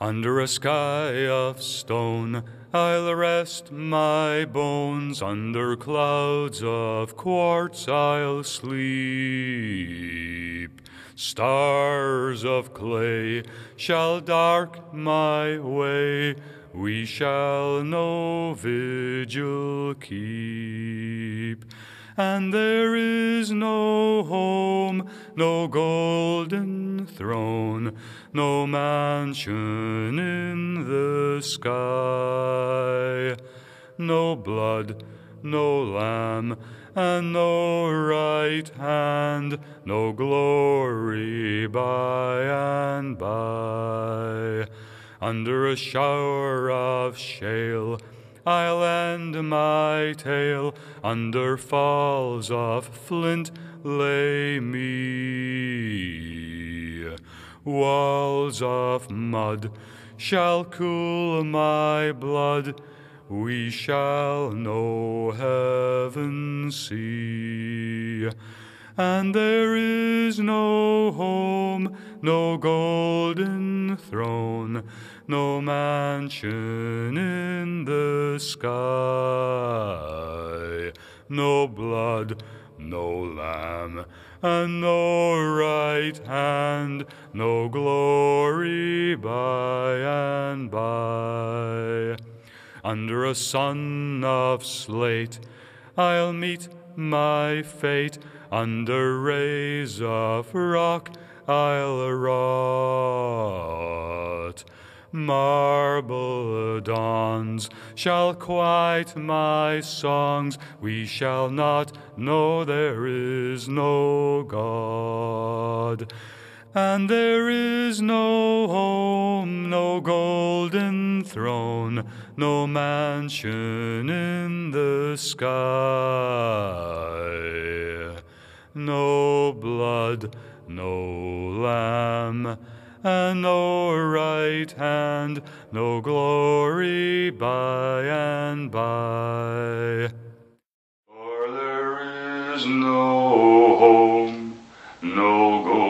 Under a sky of stone I'll rest my bones, under clouds of quartz I'll sleep. Stars of clay shall dark my way, we shall no vigil keep. And there is no home, no golden throne, no mansion in the sky, no blood, no lamb, and no right hand, no glory by and by. Under a shower of shale I'll end my tale, under falls of flint lay me. Walls of mud shall cool my blood, we shall no heaven see. And there is no home, no golden throne, no mansion in the sky, no blood, no lamb, and no right hand, no glory by and by. Under a sun of slate I'll meet my fate, under rays of rock I'll rot. Marble dawns shall quiet my songs, we shall not know there is no God. And there is no home, no golden throne, no mansion in the sky, no blood, no lamb, and no right hand, no glory by and by. For there is no home, no glory